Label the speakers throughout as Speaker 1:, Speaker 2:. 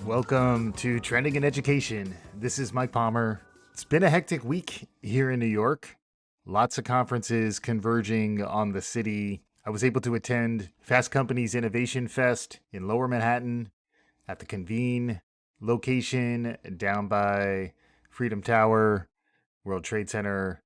Speaker 1: Welcome to Trending in Education. This is Mike Palmer. It's been a hectic week here in New York. Lots of conferences converging on the city. I was able to attend Fast Company's Innovation Fest in Lower Manhattan at the Convene location down by Freedom Tower, World Trade Center.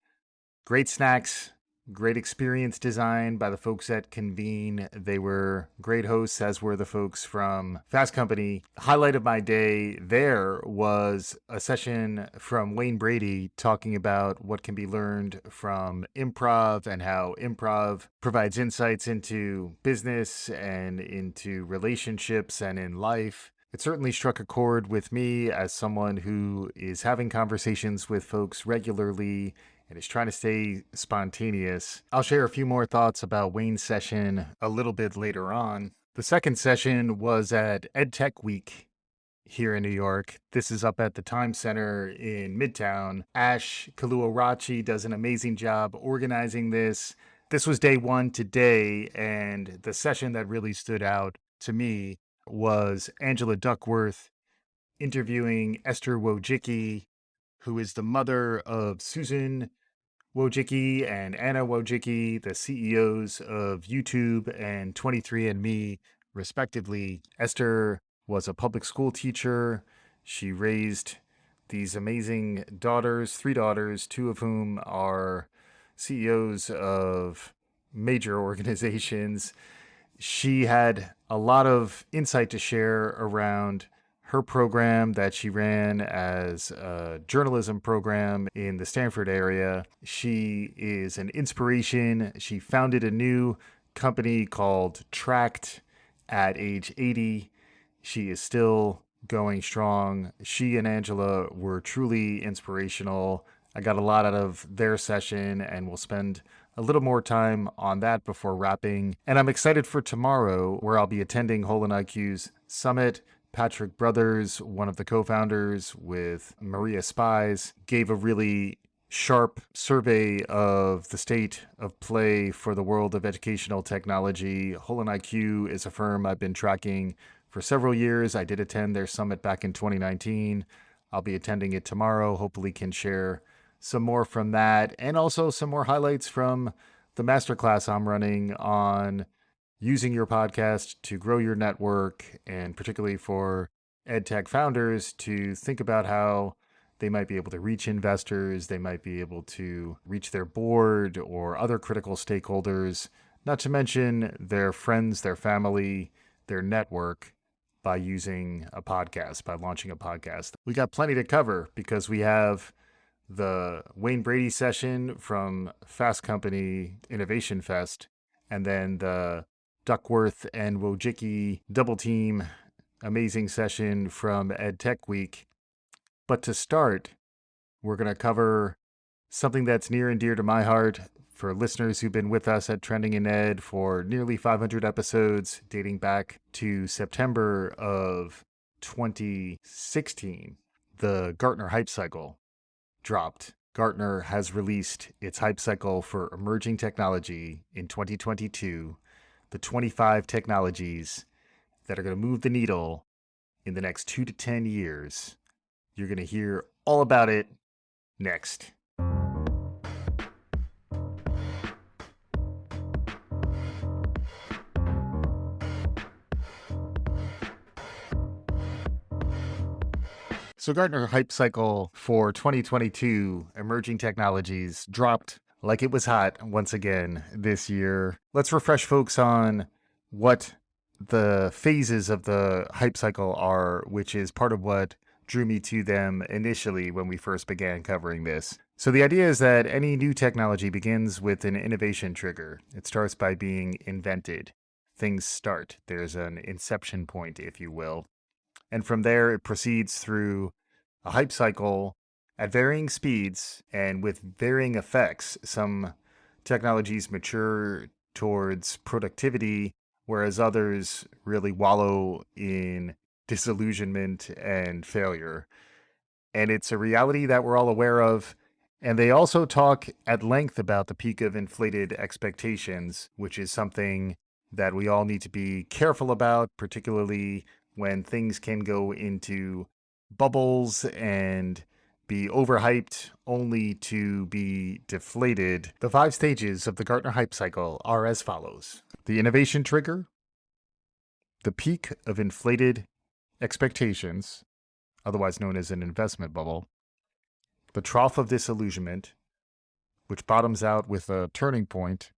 Speaker 1: Great snacks, great experience design by the folks at Convene. They were great hosts, as were the folks from Fast Company. The highlight of my day there was a session from Wayne Brady talking about what can be learned from improv and how improv provides insights into business and into relationships and in life. It certainly struck a chord with me as someone who is having conversations with folks regularly and is trying to stay spontaneous. I'll share a few more thoughts about Wayne's session a little bit later on. The second session was at EdTech Week here in New York. This is up at the Times Center in Midtown. Ash Kaluarachi does an amazing job organizing this. This was day one today, and the session that really stood out to me was Angela Duckworth interviewing Esther Wojcicki, who is the mother of Susan Wojcicki and Anna Wojcicki, the CEOs of YouTube and 23andMe, respectively. Esther was a public school teacher. She raised these amazing daughters, 3 daughters, 2 of whom are CEOs of major organizations. She had a lot of insight to share around her program that she ran as a journalism program in the Stanford area. She is an inspiration. She founded a new company called Tract at age 80. She is still going strong. She and Angela were truly inspirational. I got a lot out of their session, and we'll spend a little more time on that before wrapping. And I'm excited for tomorrow, where I'll be attending Hole and IQ's Summit. Patrick Brothers, one of the co-founders with Maria Spies, gave a really sharp survey of the state of play for the world of educational technology. Hole and IQ is a firm I've been tracking for several years. I did attend their summit back in 2019. I'll be attending it tomorrow. Hopefully can share some more from that, and also some more highlights from the masterclass I'm running on using your podcast to grow your network, and particularly for EdTech founders to think about how they might be able to reach investors, they might be able to reach their board or other critical stakeholders, not to mention their friends, their family, their network, by using a podcast, by launching a podcast. We got plenty to cover because we have the Wayne Brady session from Fast Company Innovation Fest, and then the Duckworth and Wojcicki double team amazing session from EdTech Week. But to start, we're going to cover something that's near and dear to my heart for listeners who've been with us at Trending in Ed for nearly 500 episodes, dating back to September of 2016. The Gartner Hype Cycle dropped. Gartner has released its Hype Cycle for emerging technology in 2022. The 25 technologies that are going to move the needle in the next 2 to 10 years. You're going to hear all about it next. So Gartner Hype Cycle for 2022 emerging technologies dropped like it was hot once again this year. Let's refresh folks on what the phases of the hype cycle are, which is part of what drew me to them initially when we first began covering this. So the idea is that any new technology begins with an innovation trigger. It starts by being invented. Things start. There's an inception point, if you will. And from there, it proceeds through a hype cycle at varying speeds and with varying effects. Some technologies mature towards productivity, whereas others really wallow in disillusionment and failure. And it's a reality that we're all aware of. And they also talk at length about the peak of inflated expectations, which is something that we all need to be careful about, particularly when things can go into bubbles and be overhyped only to be deflated. The 5 stages of the Gartner Hype Cycle are as follows: the innovation trigger, the peak of inflated expectations, otherwise known as an investment bubble, the trough of disillusionment, which bottoms out with a turning point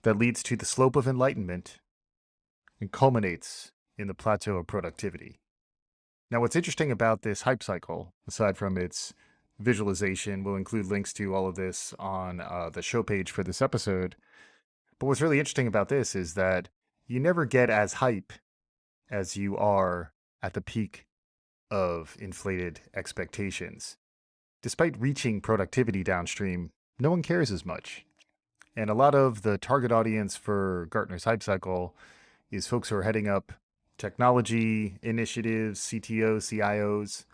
Speaker 1: that leads to the slope of enlightenment and culminates in the plateau of productivity. Now, what's interesting about this hype cycle, aside from its visualization, we'll include links to all of this on the show page for this episode. But what's really interesting about this is that you never get as hype as you are at the peak of inflated expectations. Despite reaching productivity downstream, no one cares as much. And a lot of the target audience for Gartner's Hype Cycle is folks who are heading up technology initiatives, CTOs, CIOs,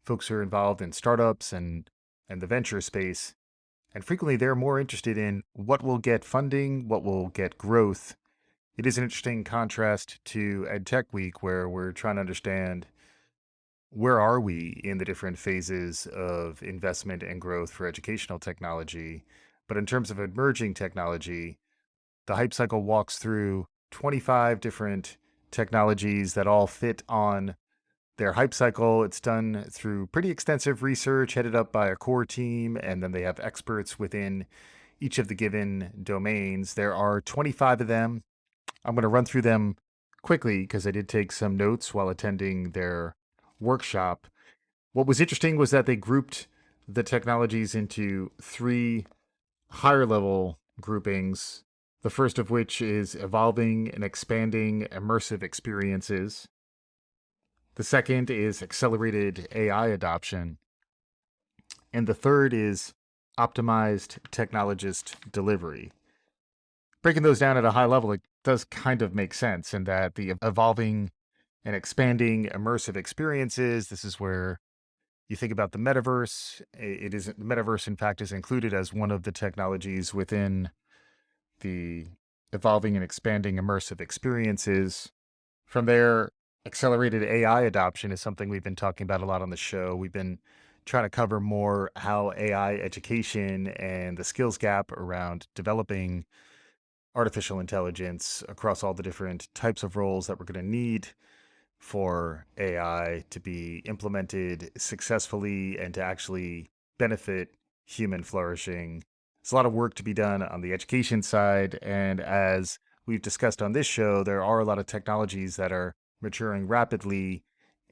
Speaker 1: folks who are involved in startups and the venture space. And frequently they're more interested in what will get funding, what will get growth. It is an interesting contrast to EdTech Week, where we're trying to understand where are we in the different phases of investment and growth for educational technology. But in terms of emerging technology, the hype cycle walks through 25 different technologies that all fit on their hype cycle. It's done through pretty extensive research headed up by a core team, and then they have experts within each of the given domains. There are 25 of them. I'm going to run through them quickly because I did take some notes while attending their workshop. What was interesting was that they grouped the technologies into 3 higher level groupings. The first of which is evolving and expanding immersive experiences. The second is accelerated AI adoption. And the third is optimized technologist delivery. Breaking those down at a high level, it does kind of make sense in that the evolving and expanding immersive experiences, this is where you think about the metaverse. The metaverse, in fact, is included as one of the technologies within the evolving and expanding immersive experiences. From there, accelerated AI adoption is something we've been talking about a lot on the show. We've been trying to cover more how AI education and the skills gap around developing artificial intelligence across all the different types of roles that we're going to need for AI to be implemented successfully and to actually benefit human flourishing. There's a lot of work to be done on the education side, and as we've discussed on this show, there are a lot of technologies that are maturing rapidly,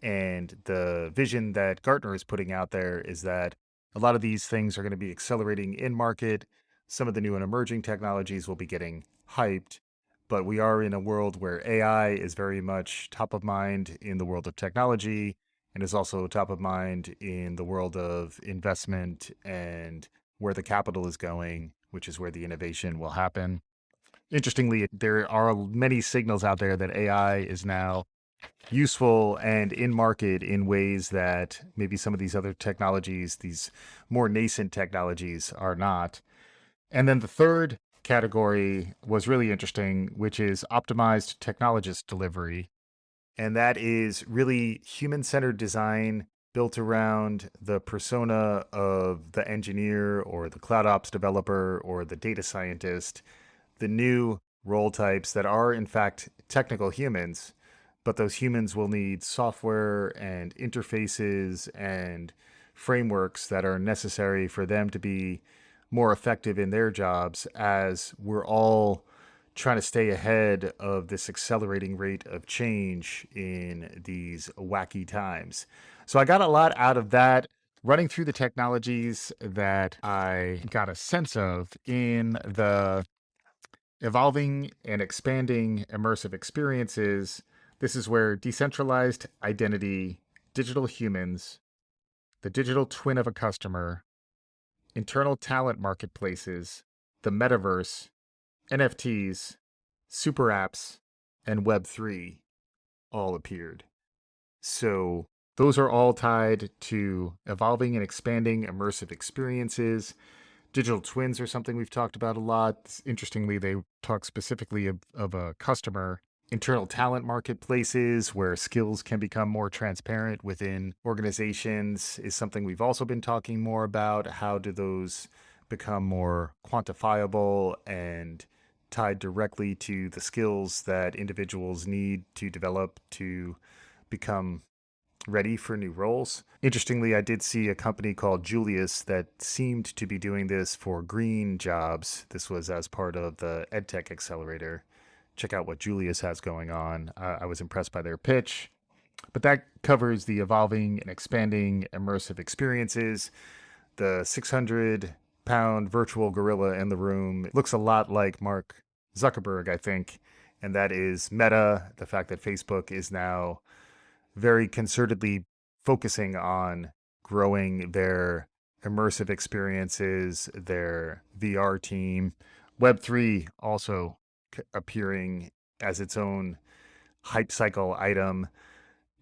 Speaker 1: and the vision that Gartner is putting out there is that a lot of these things are going to be accelerating in market. Some of the new and emerging technologies will be getting hyped, but we are in a world where AI is very much top of mind in the world of technology and is also top of mind in the world of investment and where the capital is going, which is where the innovation will happen. Interestingly, there are many signals out there that AI is now useful and in market in ways that maybe some of these other technologies, these more nascent technologies, are not. And then the third category was really interesting, which is optimized technologist delivery. And that is really human-centered design built around the persona of the engineer or the cloud ops developer or the data scientist, the new role types that are in fact technical humans, but those humans will need software and interfaces and frameworks that are necessary for them to be more effective in their jobs, as we're all trying to stay ahead of this accelerating rate of change in these wacky times. So I got a lot out of that, running through the technologies that I got a sense of in the evolving and expanding immersive experiences. This is where decentralized identity, digital humans, the digital twin of a customer, internal talent marketplaces, the metaverse, NFTs, super apps, and Web3 all appeared. So those are all tied to evolving and expanding immersive experiences. Digital twins are something we've talked about a lot. Interestingly, they talk specifically of a customer internal talent marketplaces where skills can become more transparent within organizations is something we've also been talking more about. How do those become more quantifiable and tied directly to the skills that individuals need to develop to become ready for new roles? Interestingly, I did see a company called Julius that seemed to be doing this for green jobs. This was as part of the EdTech accelerator. Check out what Julius has going on. I was impressed by their pitch. But that covers the evolving and expanding immersive experiences. The 600-pound virtual gorilla in the room looks a lot like Mark Zuckerberg, I think. And that is Meta, the fact that Facebook is now very concertedly focusing on growing their immersive experiences, their VR team. Web3 also appearing as its own hype cycle item.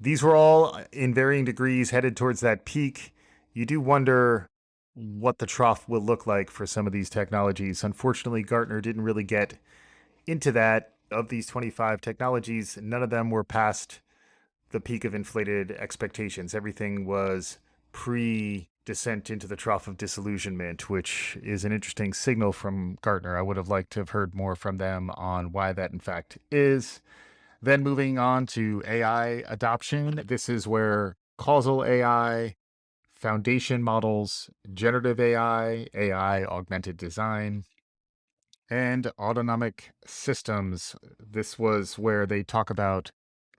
Speaker 1: These were all in varying degrees headed towards that peak. You do wonder what the trough will look like for some of these technologies. Unfortunately, Gartner didn't really get into that. Of these 25 technologies, none of them were past the peak of inflated expectations. Everything was pre descent into the trough of disillusionment, which is an interesting signal from Gartner. I would have liked to have heard more from them on why that, in fact, is. Then moving on to AI adoption. This is where causal AI, foundation models, generative AI, AI augmented design, and autonomic systems. This was where they talk about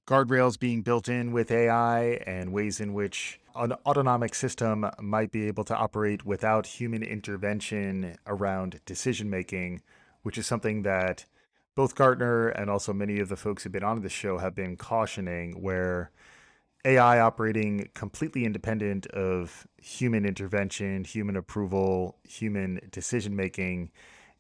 Speaker 1: guardrails being built in with AI and ways in which an autonomic system might be able to operate without human intervention around decision making, which is something that both Gartner and also many of the folks who've been on the show have been cautioning, where AI operating completely independent of human intervention, human approval, human decision making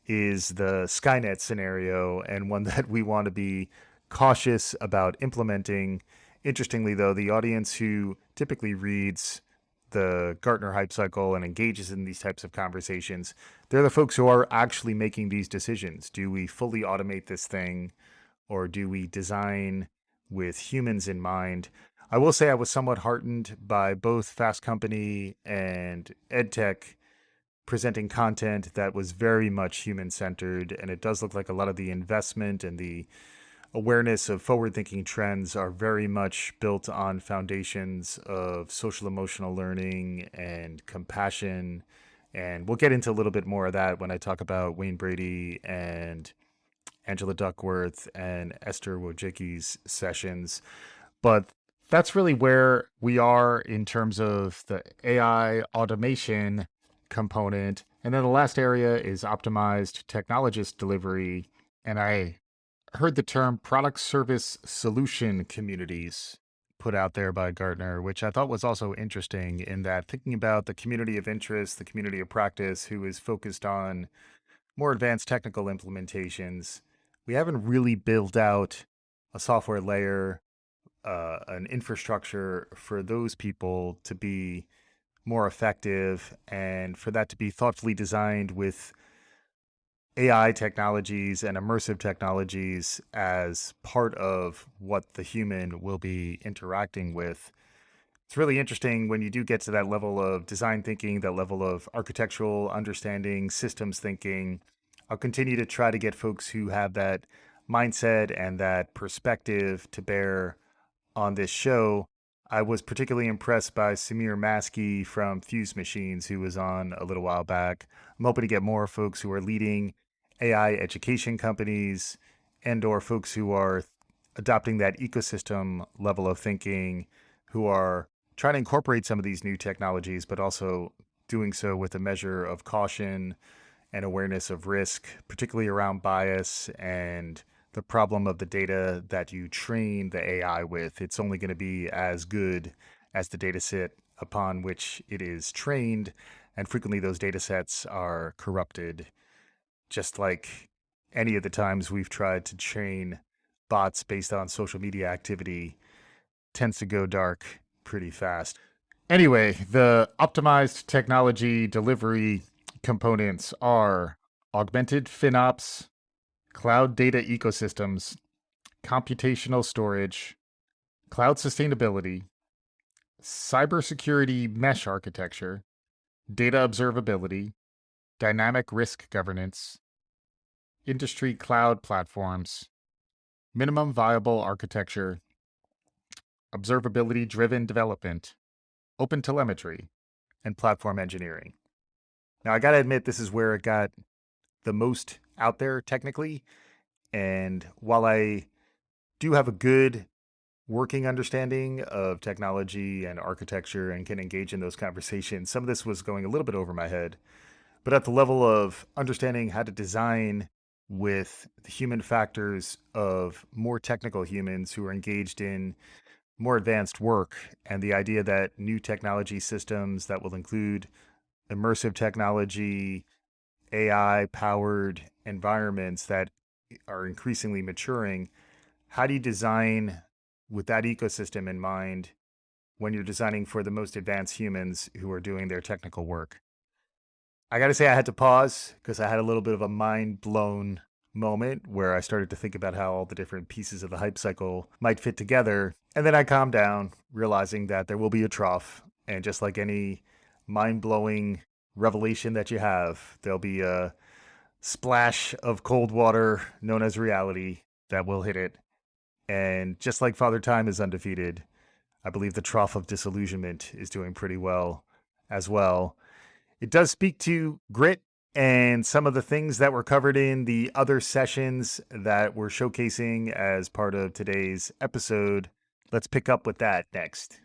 Speaker 1: is the Skynet scenario, and one that we want to be cautious about implementing. Interestingly, though, the audience who typically reads the Gartner Hype Cycle and engages in these types of conversations, they're the folks who are actually making these decisions. Do we fully automate this thing, or do we design with humans in mind? I will say I was somewhat heartened by both Fast Company and EdTech presenting content that was very much human centered. And it does look like a lot of the investment and the awareness of forward thinking trends are very much built on foundations of social emotional learning and compassion. And we'll get into a little bit more of that when I talk about Wayne Brady and Angela Duckworth and Esther Wojcicki's sessions. But that's really where we are in terms of the AI automation component. And then the last area is optimized technologist delivery. And I heard the term product service solution communities put out there by Gartner, which I thought was also interesting in that thinking about the community of interest, the community of practice who is focused on more advanced technical implementations, we haven't really built out a software layer, an infrastructure for those people to be more effective and for that to be thoughtfully designed with AI technologies and immersive technologies as part of what the human will be interacting with. It's really interesting when you do get to that level of design thinking, that level of architectural understanding, systems thinking. I'll continue to try to get folks who have that mindset and that perspective to bear on this show. I was particularly impressed by Samir Maskey from Fuse Machines, who was on a little while back. I'm hoping to get more folks who are leading AI education companies and or folks who are adopting that ecosystem level of thinking, who are trying to incorporate some of these new technologies, but also doing so with a measure of caution and awareness of risk, particularly around bias and the problem of the data that you train the AI with. It's only going to be as good as the data set upon which it is trained. And frequently those data sets are corrupted, just like any of the times we've tried to train bots based on social media activity tends to go dark pretty fast. Anyway, the optimized technology delivery components are augmented FinOps, cloud data ecosystems, computational storage, cloud sustainability, cybersecurity mesh architecture, data observability, dynamic risk governance, industry cloud platforms, minimum viable architecture, observability driven development, open telemetry, and platform engineering. Now, I got to admit, this is where it got the most out there technically. And while I do have a good working understanding of technology and architecture and can engage in those conversations, some of this was going a little bit over my head. But at the level of understanding how to design with the human factors of more technical humans who are engaged in more advanced work, and the idea that new technology systems that will include immersive technology, AI powered environments that are increasingly maturing, how do you design with that ecosystem in mind when you're designing for the most advanced humans who are doing their technical work? I got to say, I had to pause because I had a little bit of a mind blown moment where I started to think about how all the different pieces of the hype cycle might fit together. And then I calmed down, realizing that there will be a trough. And just like any mind blowing revelation that you have, there'll be a splash of cold water known as reality that will hit it. And just like Father Time is undefeated, I believe the trough of disillusionment is doing pretty well as well. It does speak to grit and some of the things that were covered in the other sessions that we're showcasing as part of today's episode. Let's pick up with that next.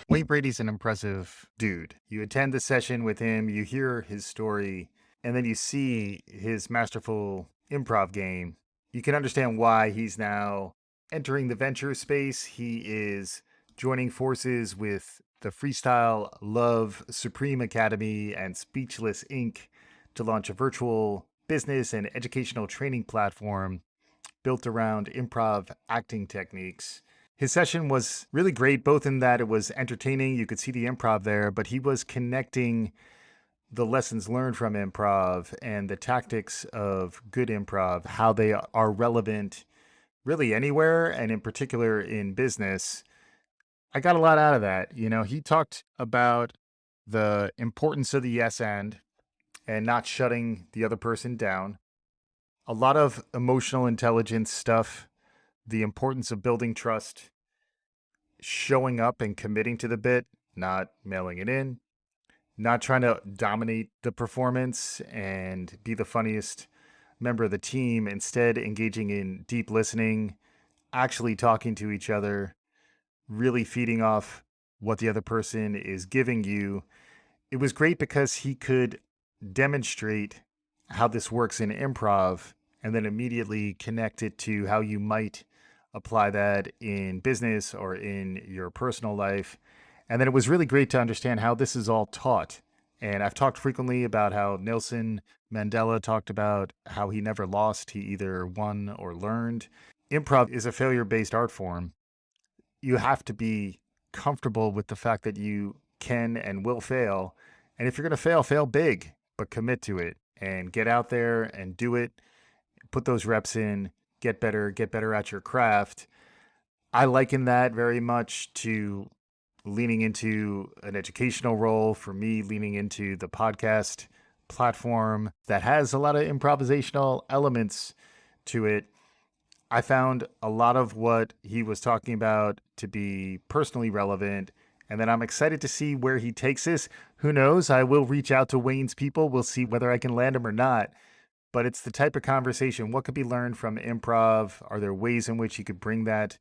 Speaker 1: Wayne Brady's an impressive dude. You attend the session with him, you hear his story, and then you see his masterful improv game. You can understand why he's now entering the venture space. He is joining forces with the Freestyle Love Supreme Academy and Speechless Inc. to launch a virtual business and educational training platform built around improv acting techniques. His session was really great, both in that it was entertaining, you could see the improv there, but he was connecting the lessons learned from improv and the tactics of good improv, how they are relevant really anywhere, and in particular in business. I got a lot out of that. You know, he talked about the importance of the yes and not shutting the other person down. A lot of emotional intelligence stuff, the importance of building trust, showing up and committing to the bit, not mailing it in, not trying to dominate the performance and be the funniest member of the team, instead engaging in deep listening, actually talking to each other, really feeding off what the other person is giving you. It was great because he could demonstrate how this works in improv and then immediately connect it to how you might apply that in business or in your personal life. And then it was really great to understand how this is all taught. And I've talked frequently about how Nelson Mandela talked about how he never lost, he either won or learned. Improv is a failure-based art form. You have to be comfortable with the fact that you can and will fail. And if you're going to fail, fail big, but commit to it and get out there and do it. Put those reps in, get better at your craft. I liken that very much to leaning into an educational role, for me, leaning into the podcast platform that has a lot of improvisational elements to it. I found a lot of what he was talking about to be personally relevant, and then I'm excited to see where he takes this. Who knows? I will reach out to Wayne's people. We'll see whether I can land him or not. But it's the type of conversation. What could be learned from improv? Are there ways in which you could bring that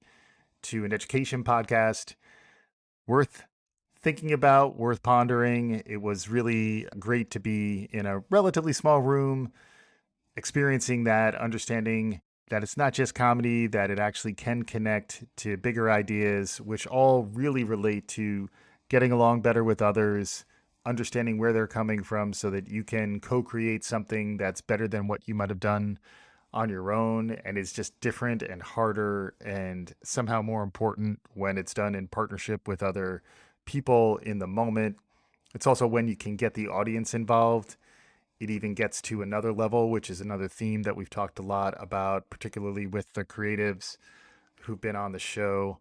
Speaker 1: to an education podcast? Worth thinking about, worth pondering. It was really great to be in a relatively small room, experiencing that, understanding that it's not just comedy, that it actually can connect to bigger ideas, which all really relate to getting along better with others, understanding where they're coming from so that you can co-create something that's better than what you might have done on your own, and it's just different and harder and somehow more important when it's done in partnership with other people in the moment. It's also when you can get the audience involved. It even gets to another level, which is another theme that we've talked a lot about, particularly with the creatives who've been on the show.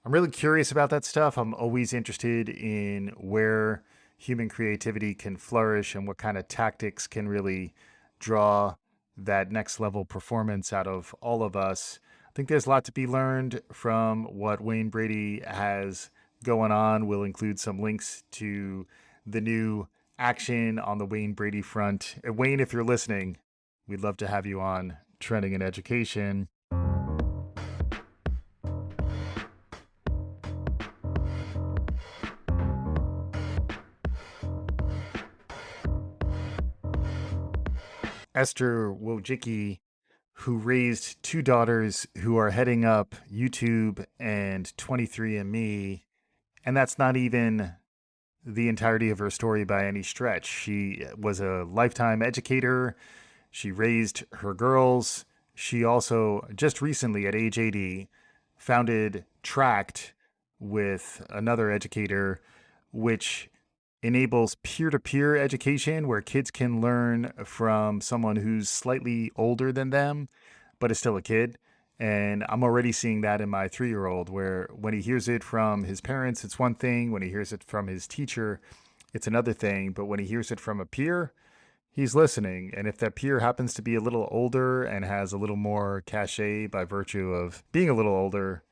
Speaker 1: I'm really curious about that stuff. I'm always interested in where human creativity can flourish and what kind of tactics can really draw that next level performance out of all of us. I think there's a lot to be learned from what Wayne Brady has going on. We'll include some links to the new action on the Wayne Brady front. And Wayne, if you're listening, we'd love to have you on Trending in Education. Esther Wojcicki, who raised two daughters who are heading up YouTube and 23andMe. And that's not even the entirety of her story by any stretch. She was a lifetime educator. She raised her girls. She also, just recently at age 80, founded Tract with another educator, which enables peer-to-peer education where kids can learn from someone who's slightly older than them, but is still a kid. And I'm already seeing that in my 3-year-old, where when he hears it from his parents, it's one thing. When he hears it from his teacher, it's another thing. But when he hears it from a peer, he's listening. And if that peer happens to be a little older and has a little more cachet by virtue of being a little older,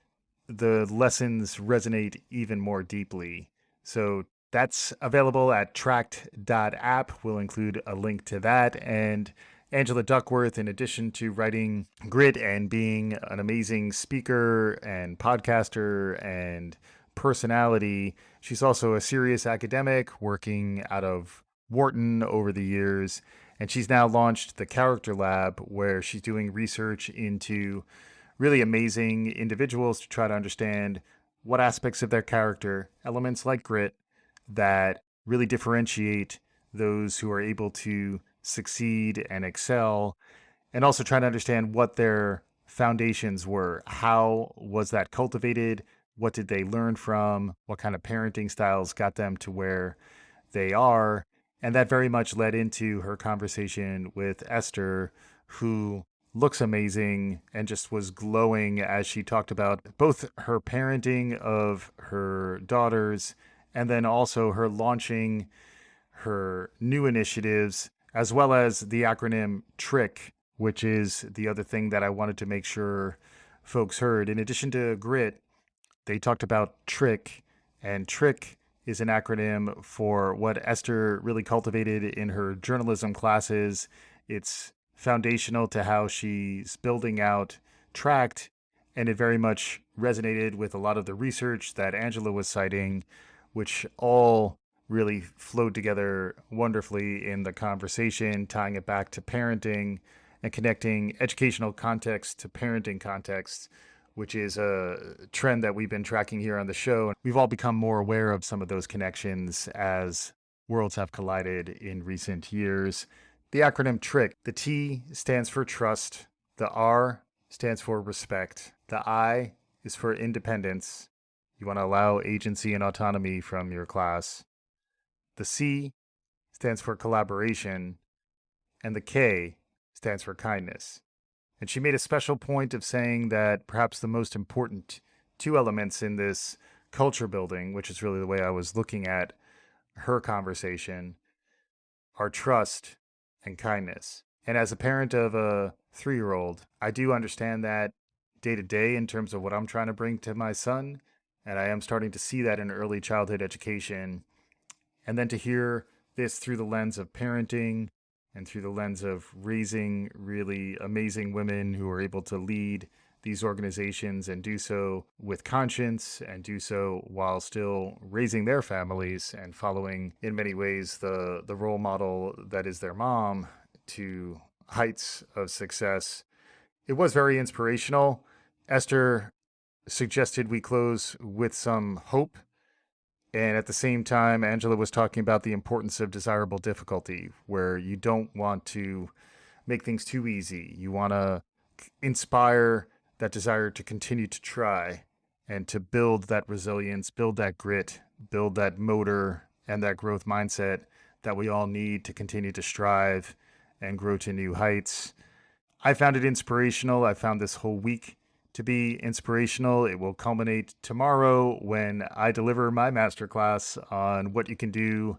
Speaker 1: the lessons resonate even more deeply. So that's available at tract.app. We'll include a link to that. And Angela Duckworth, in addition to writing Grit and being an amazing speaker and podcaster and personality, she's also a serious academic working out of Wharton over the years. And she's now launched the Character Lab, where she's doing research into really amazing individuals to try to understand what aspects of their character, elements like grit, that really differentiate those who are able to succeed and excel, and also try to understand what their foundations were. How was that cultivated? What did they learn from? What kind of parenting styles got them to where they are? And that very much led into her conversation with Esther, who looks amazing and just was glowing as she talked about both her parenting of her daughters and then also her launching her new initiatives, as well as the acronym TRICK, which is the other thing that I wanted to make sure folks heard. In addition to GRIT, they talked about TRICK, and TRICK is an acronym for what Esther really cultivated in her journalism classes. It's foundational to how she's building out Tract, and it very much resonated with a lot of the research that Angela was citing, which all really flowed together wonderfully in the conversation, tying it back to parenting and connecting educational context to parenting context, which is a trend that we've been tracking here on the show. We've all become more aware of some of those connections as worlds have collided in recent years. The acronym TRICK, the T stands for trust, the R stands for respect, the I is for independence. You want to allow agency and autonomy from your class. The C stands for collaboration, and the K stands for kindness. And she made a special point of saying that perhaps the most important two elements in this culture building, which is really the way I was looking at her conversation, are trust and kindness. And as a parent of a 3-year-old, I do understand that day to day in terms of what I'm trying to bring to my son. And I am starting to see that in early childhood education. And then to hear this through the lens of parenting and through the lens of raising really amazing women who are able to lead these organizations and do so with conscience and do so while still raising their families and following, in many ways, the role model that is their mom to heights of success. It was very inspirational. Esther suggested we close with some hope. And at the same time, Angela was talking about the importance of desirable difficulty, where you don't want to make things too easy. You want to inspire that desire to continue to try and to build that resilience, build that grit, build that motor and that growth mindset that we all need to continue to strive and grow to new heights. I found it inspirational. I found this whole week to be inspirational. It will culminate tomorrow when I deliver my masterclass on what you can do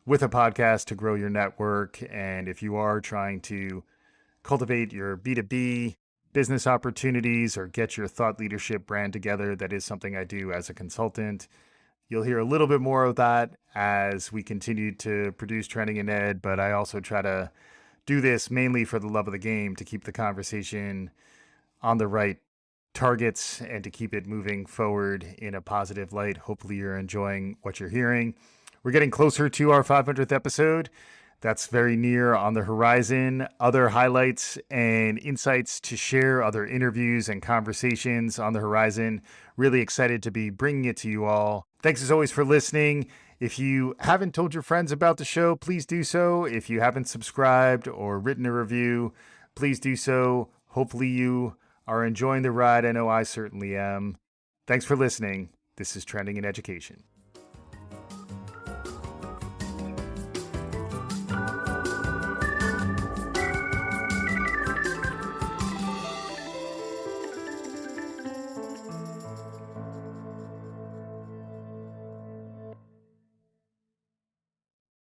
Speaker 1: with a podcast to grow your network. And if you are trying to cultivate your B2B business opportunities or get your thought leadership brand together, that is something I do as a consultant. You'll hear a little bit more of that as we continue to produce Trending in Ed, but I also try to do this mainly for the love of the game, to keep the conversation on the right targets and to keep it moving forward in a positive light. Hopefully you're enjoying what you're hearing. We're getting closer to our 500th episode. That's very near on the horizon. Other highlights and insights to share, other interviews and conversations on the horizon. Really excited to be bringing it to you all. Thanks as always for listening. If you haven't told your friends about the show, please do so. If you haven't subscribed or written a review, please do so. Hopefully you are enjoying the ride. I know I certainly am. Thanks for listening. This is Trending in Education.